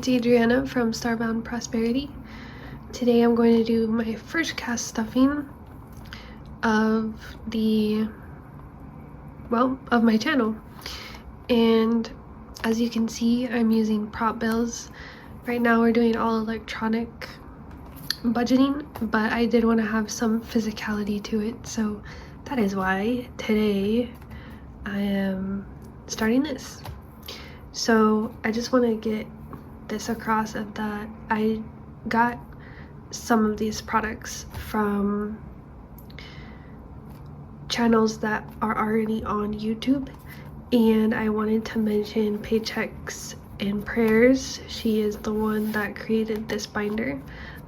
it's Adrianna from Starbound Prosperity. Today I'm going to do my first cast stuffing of my channel. And as you can see, I'm using prop bills. Right now we're doing all electronic budgeting, but I did want to have some physicality to it, so that is why today I am starting this. So I just want to get this across of that I got some of these products from channels that are already on YouTube, and I wanted to mention Paychecks and Prayers. She is the one that created this binder.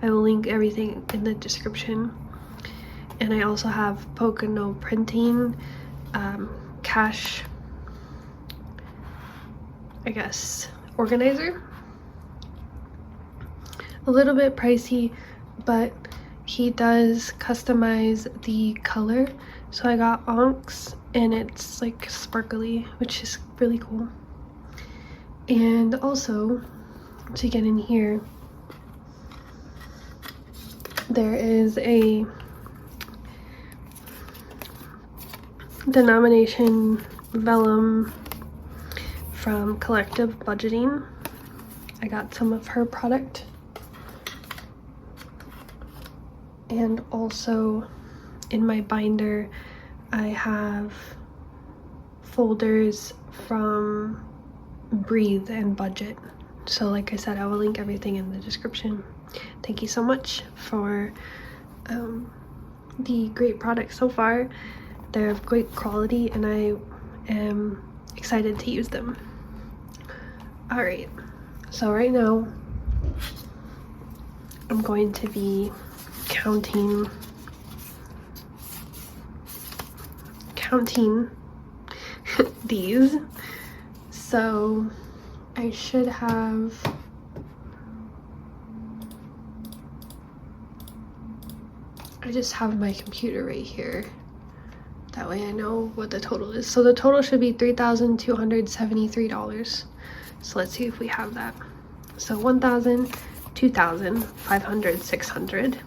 I will link everything in the description. And I also have Pocono printing, cash, I guess, organizer. A little bit pricey, but he does customize the color. So I got Onks, and it's like sparkly, which is really cool. And also, to get in here, there is a denomination vellum from Collective Budgeting. I got some of her product. And also in my binder I have folders from Breathe and Budget. So like I said, I will link everything in the description. Thank you so much for the great products so far. They're of great quality and I am excited to use them. Alright, so right now I'm going to be counting these. So I should have I just have my computer right here. That way I know what the total is. So the total should be $3,273. So let's see if we have that. So 1,000, 2,000, 500, 600.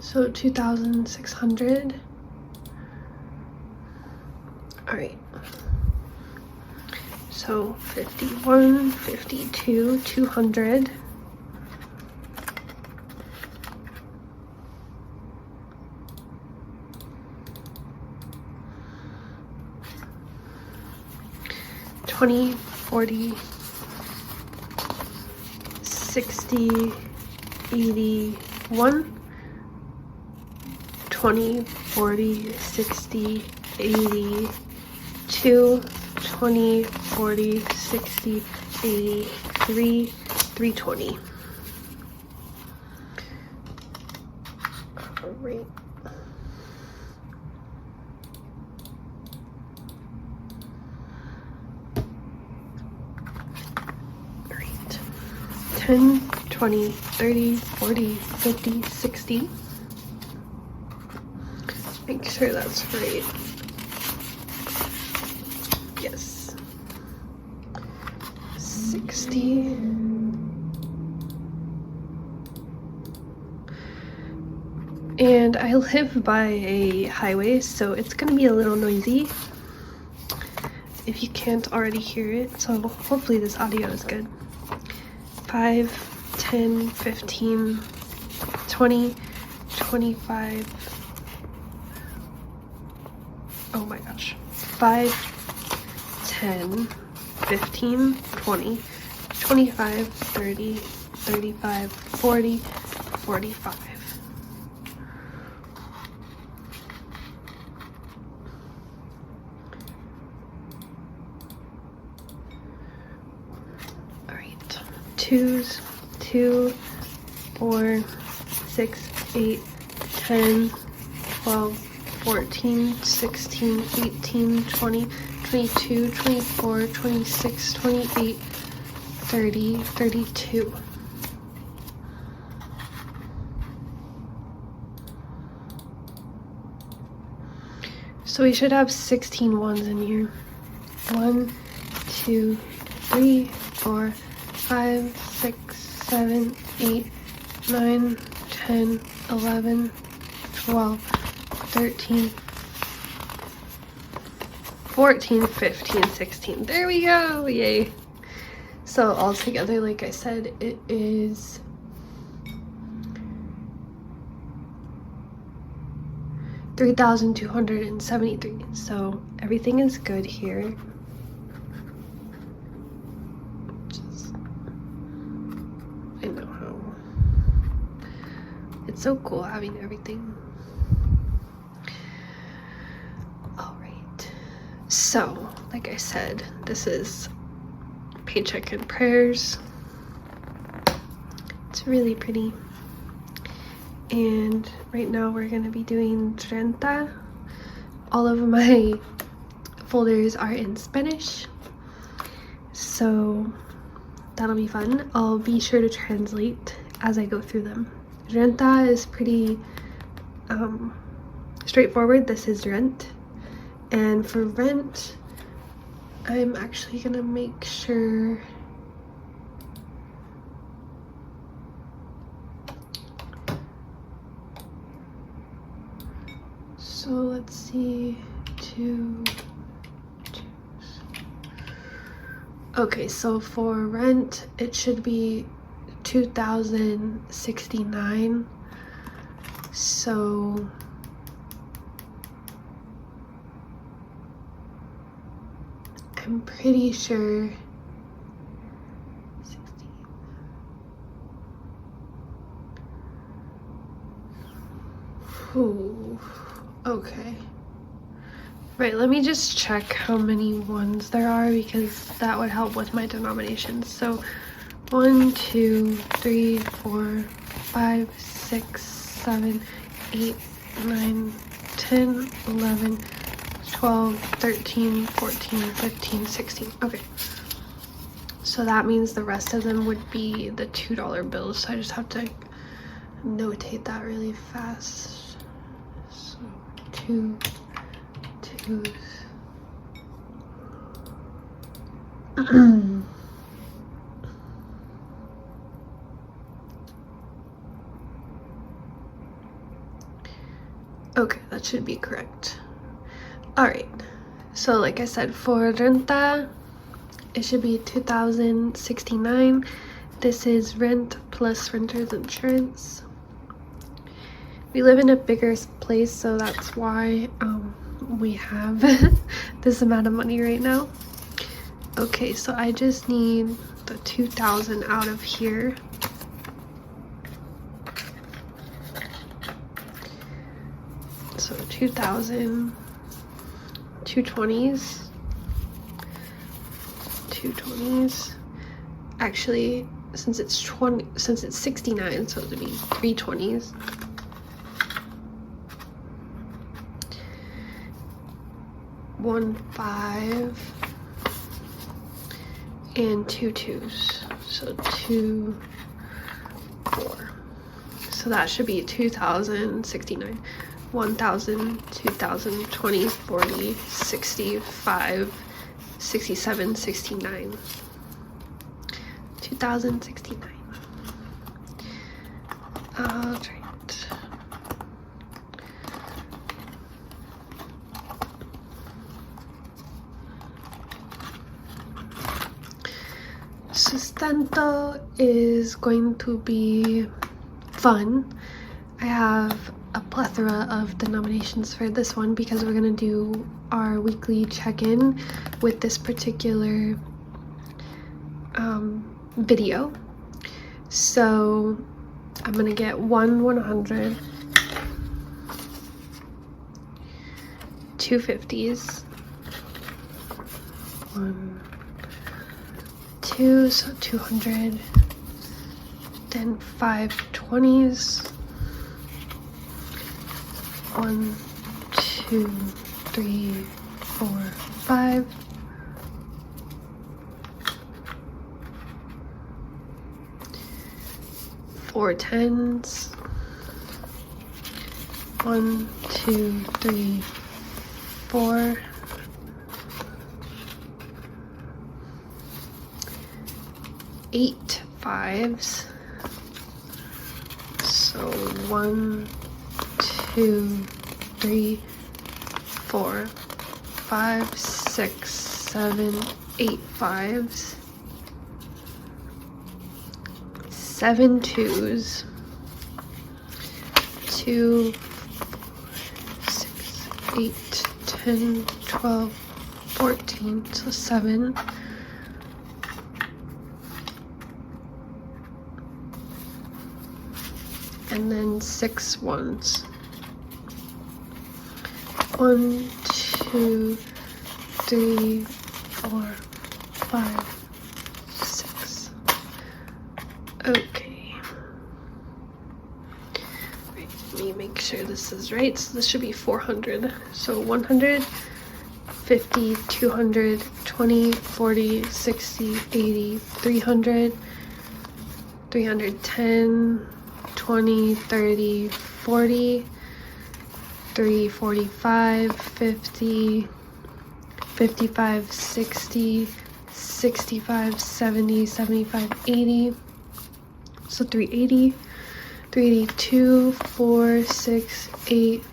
So 2,600. All right. So 51, 52, 200. $20, $40, $60, $81. 20, 40, 60, 82, 20, 40, 60, 83, 320. All right. All right. 10, 20, 30, 40, 50, 60. Make sure that's right. Yes. 60. And I live by a highway, so it's gonna be a little noisy if you can't already hear it. So hopefully this audio is good. 5, 10, 15, 20, 25. Oh my gosh. 5, 10, 15, 20, 25, 30, 35, 40, 45. All right. 2s, 2, 4, 6, 8, 10, 12, 14, 16, 18, 20, 22, 24, 26, 28, 30, 32. So we should have 16 ones in here. 1, 2, 3, 4, 5, 6, 7, 8, 9, 10, 11, 12, 13, 14, 15, 16. There we go! Yay! So altogether, like I said, it is $3,273. So everything is good here. I know how it's so cool having everything. All right. So, like I said, this is Paycheck and Prayers. It's really pretty. And right now we're gonna be doing Renta. All of my folders are in Spanish, so that'll be fun. I'll be sure to translate as I go through them. Renta is pretty straightforward. This is rent. And for rent, I'm actually gonna make sure so let's see, okay, so for rent it should be $2,069. So I'm pretty sure 16. Ooh, okay. Right, let me just check how many ones there are because that would help with my denominations. So 1, 2, 3, 4, 5, 6, 7, 8, 9, 10, 11, 12, 13, 14, 15, 16. Okay. So that means the rest of them would be the $2 bills. So I just have to notate that really fast. So 2, 2s. Okay, that should be correct. Alright, so like I said, for renta, it should be $2,069. This is rent plus renter's insurance. We live in a bigger place, so that's why we have this amount of money right now. Okay, so I just need the 2,000 out of here. So 2,000, 220s, 220s. Actually, since it's 69, so it would be 320s. One 5 and 2 2s, so 2 4. So that should be 2,069. 1,000, 2,000, 20, 40, 65, 67, 69. 2,069. All right. Sustento is going to be fun. I have a plethora of denominations for this one because we're gonna do our weekly check-in with this particular video. So I'm gonna get 100, 2 50s, 1, 2, so 200, then 5 20s, 1, 2, 3, 4, 5, 4 10s, 1, 2, 3, 4, 8 5s. So 1, 2, 3, 4, 5, 6, 7, 8 5s. 7 2s. 2, 6, 8, 10, 12, 14, so 7. And then 6 1s. 1, 2, 3, 4, 5, 6. Okay. Right, let me make sure this is right. So this should be 400. So 100, 50, 200, 20, 40, 60, 80, 300, 310, 20, 30, 40, 3, 45, 50, 55, 60, 65, 70, 75, 80. So 380, 382, 4, 6, 8,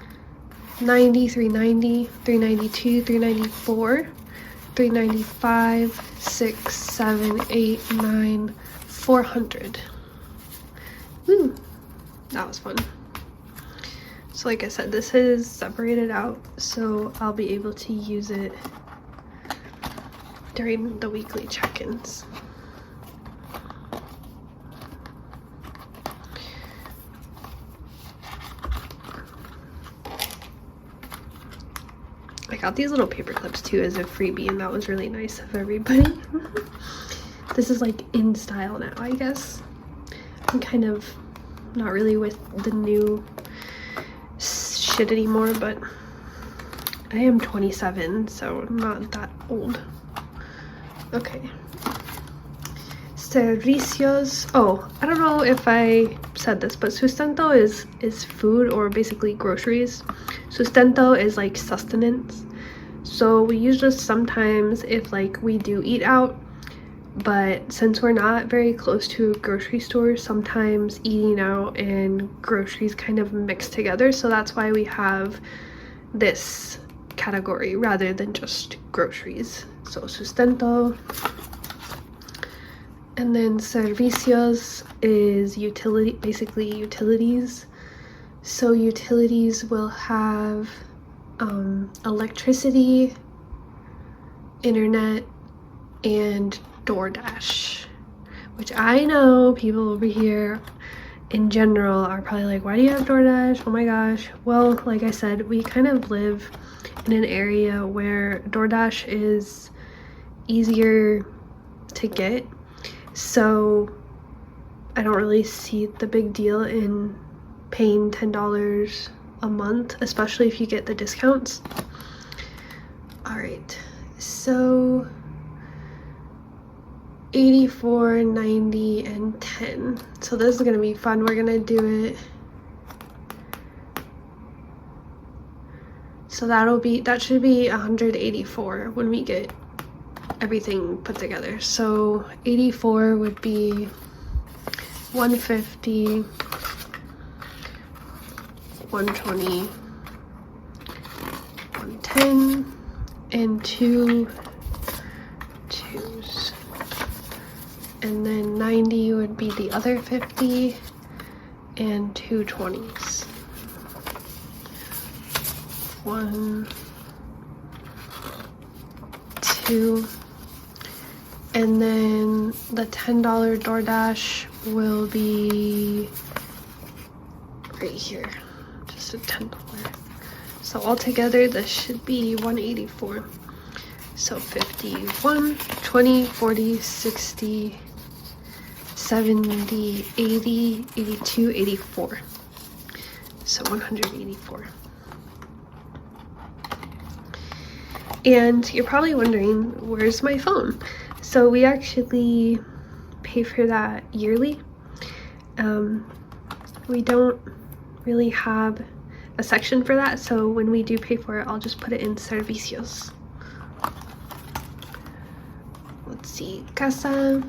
90, 390, 392, 394, 395, 6, 7, 8, 9, 400. Woo! That was fun. So like I said, this is separated out, so I'll be able to use it during the weekly check-ins. I got these little paper clips too as a freebie, and that was really nice of everybody. This is like in style now, I guess. I'm kind of not really with the new shit anymore, but I am 27, so I'm not that old. Okay. Servicios. Oh, I don't know if I said this, but sustento is food, or basically groceries. Sustento is like sustenance. So we use this sometimes if like we do eat out, but since we're not very close to a grocery store, sometimes eating out and groceries kind of mix together. So that's why we have this category rather than just groceries. So sustento. And then servicios is utility, basically utilities. So utilities will have electricity, internet, and DoorDash, which I know people over here in general are probably like, why do you have DoorDash? Oh my gosh. Well, like I said, we kind of live in an area where DoorDash is easier to get, so I don't really see the big deal in paying $10 a month, especially if you get the discounts. All right, so 84, 90, and 10. So this is gonna be fun. We're gonna do it. So that should be 184 when we get everything put together. So 84 would be 150, 120, 110, and 2 2s. And then 90 would be the other 50, and 2 20s. 1, 2, and then the $10 DoorDash will be right here, just a $10. So altogether this should be 184. So 51, 20, 40, 60, 70, 80, 82, 84. So 184. And you're probably wondering, where's my phone? So we actually pay for that yearly. We don't really have a section for that, so when we do pay for it, I'll just put it in servicios. Let's see, casa.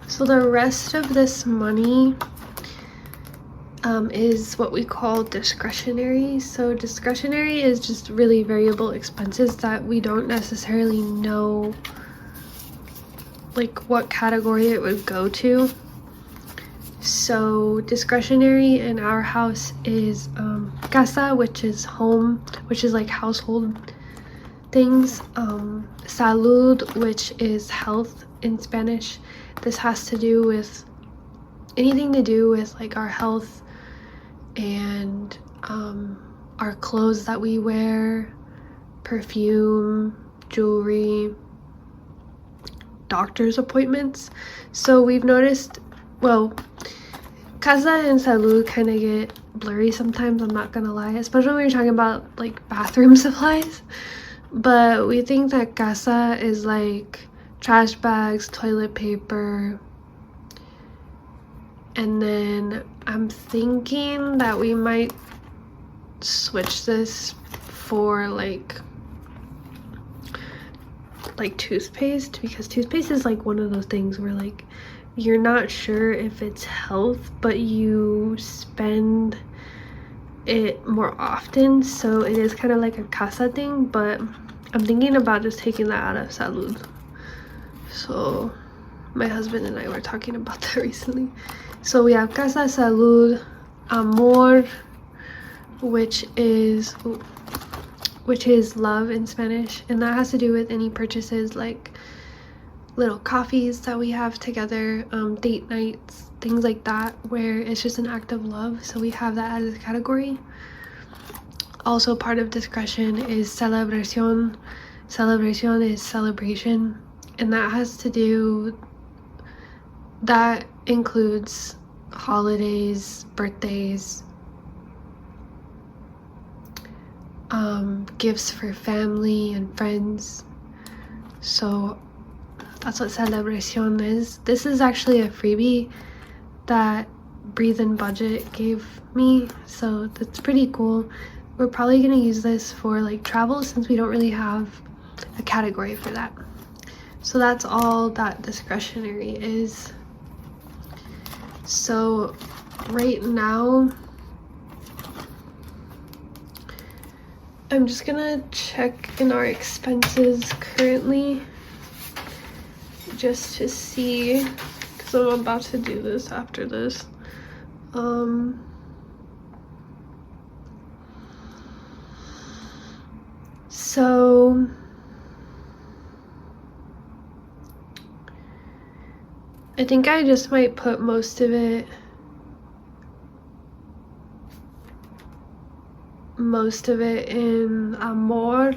So the rest of this money is what we call discretionary. So discretionary is just really variable expenses that we don't necessarily know like what category it would go to. So discretionary in our house is casa, which is home, which is like household things. Salud, which is health in Spanish. This has to do with anything to do with like our health and our clothes that we wear, perfume, jewelry, doctor's appointments. So we've noticed, well, casa and salud kind of get blurry sometimes, I'm not gonna lie, especially when you're talking about like bathroom supplies. But we think that casa is like trash bags, toilet paper, and then I'm thinking that we might switch this for like toothpaste, because toothpaste is like one of those things where like you're not sure if it's health, but you spend it more often, so it is kind of like a casa thing. But I'm thinking about just taking that out of salud. So my husband and I were talking about that recently. So we have casa, salud, amor, which is love in Spanish, and that has to do with any purchases like little coffees that we have together, date nights, things like that, where it's just an act of love. So we have that as a category. Also part of discretion is celebración. Celebración is celebration, and that has to do, that includes holidays, birthdays, gifts for family and friends. So that's what celebration is. This is actually a freebie that Breathe and Budget gave me, so that's pretty cool. We're probably gonna use this for like travel, since we don't really have a category for that. So that's all that discretionary is. So right now I'm just gonna check in our expenses currently just to see, because I'm about to do this after this. So I think I just might put most of it in amor,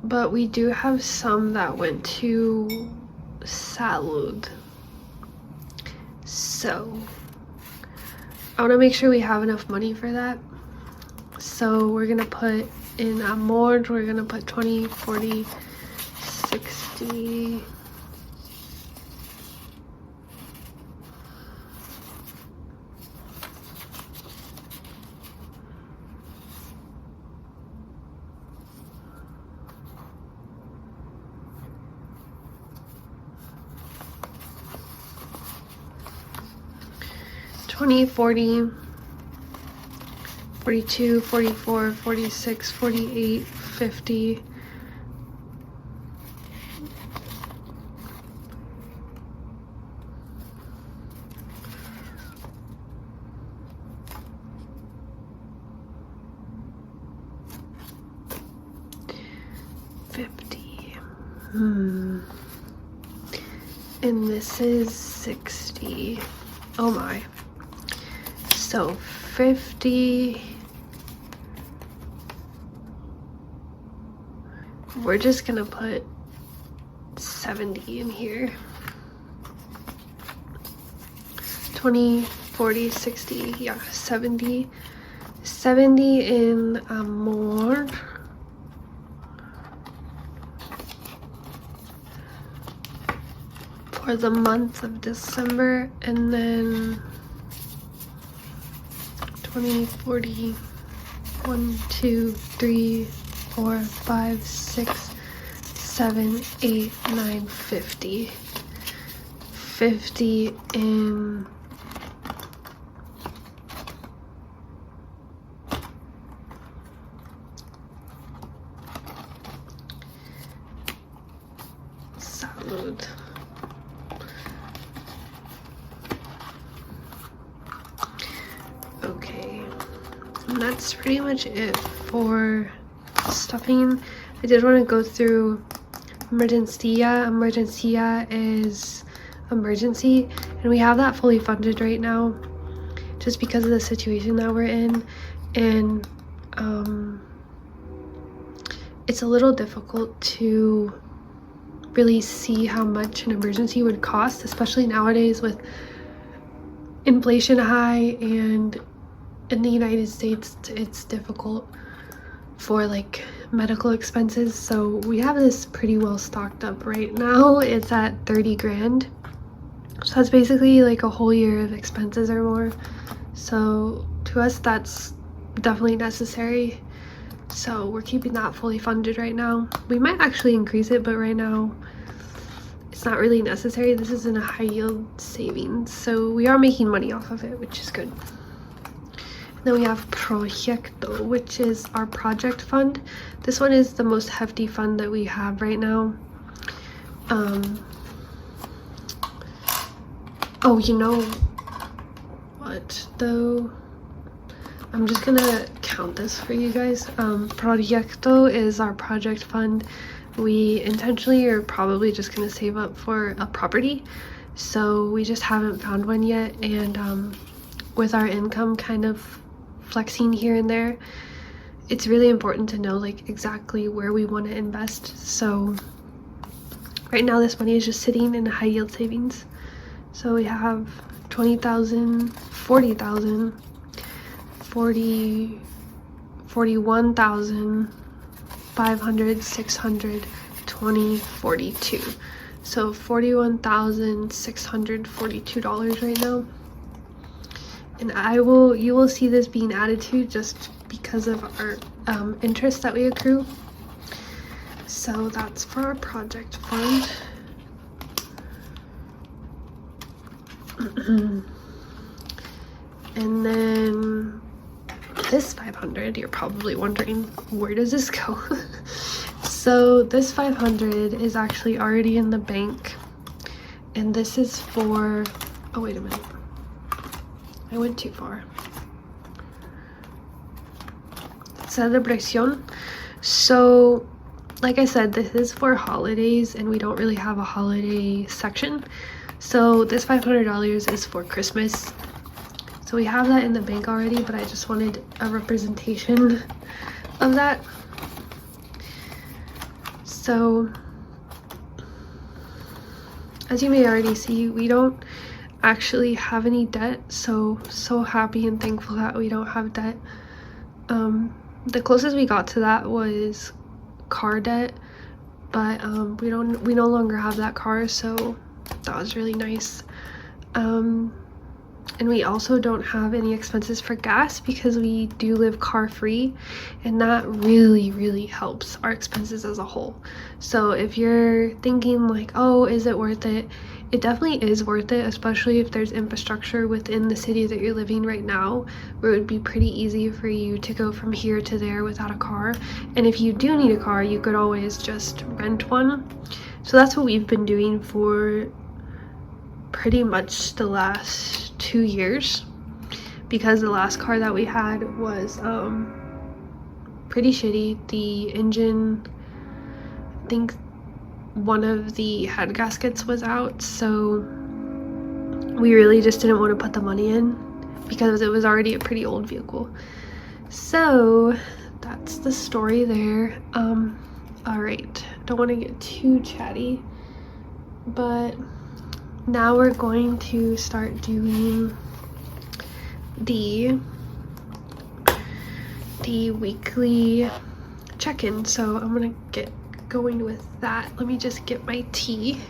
but we do have some that went to salud. So I want to make sure we have enough money for that. So we're gonna put in amor, we're gonna put 20, 40, 60. $20, $40, $42, $44, $46, $48, $50. And this is 60. Oh my. So 50. We're just gonna put 70 in here. 20, 40, 60, yeah, 70. 70 in amor. For the month of December, and then 20, 40, 1, 2, 3, 4, 5, 6, 7, 8, 9, 50. 50 in salud. Okay, and that's pretty much it for stuffing. I did want to go through emergencia. Emergencia is emergency, and we have that fully funded right now just because of the situation that we're in, and it's a little difficult to really see how much an emergency would cost, especially nowadays with inflation high, and in the United States it's difficult for like medical expenses. So we have this pretty well stocked up right now. It's at 30 grand, so that's basically like a whole year of expenses or more. So to us that's definitely necessary, so we're keeping that fully funded right now. We might actually increase it, but right now it's not really necessary. This is in a high yield savings, so we are making money off of it, which is good. Then we have Proyecto, which is our project fund. This one is the most hefty fund that we have right now. Oh, you know what though? I'm just gonna count this for you guys. Proyecto is our project fund. We intentionally are probably just gonna save up for a property, so we just haven't found one yet, and with our income kind of flexing here and there, it's really important to know like exactly where we want to invest. So right now this money is just sitting in a high yield savings. So we have 20,000, 40,000, 40, 41,000, 500, 600, 20, 42. So $41,642 right now. And you will see this being added to just because of our interest that we accrue. So that's for our project fund. And then this 500, you're probably wondering, where does this go? So this 500 is actually already in the bank, and this is for, oh wait a minute, I went too far. Celebration. So like I said, this is for holidays, and we don't really have a holiday section. So this $500 is for Christmas. So we have that in the bank already, but I just wanted a representation of that. So as you may already see, we don't actually have any debt, so happy and thankful that we don't have debt. The closest we got to that was car debt, but we no longer have that car, so that was really nice. And we also don't have any expenses for gas because we do live car free, and that really helps our expenses as a whole. So if you're thinking like, oh, is it worth it? It definitely is worth it, especially if there's infrastructure within the city that you're living right now, where it would be pretty easy for you to go from here to there without a car. And if you do need a car, you could always just rent one. So that's what we've been doing for pretty much the last 2 years, because the last car that we had was pretty shitty. The engine, I think one of the head gaskets was out, so we really just didn't want to put the money in because it was already a pretty old vehicle. So that's the story there. All right, don't want to get too chatty, but now we're going to start doing the weekly check-in. So I'm gonna get going with that. Let me just get my tea.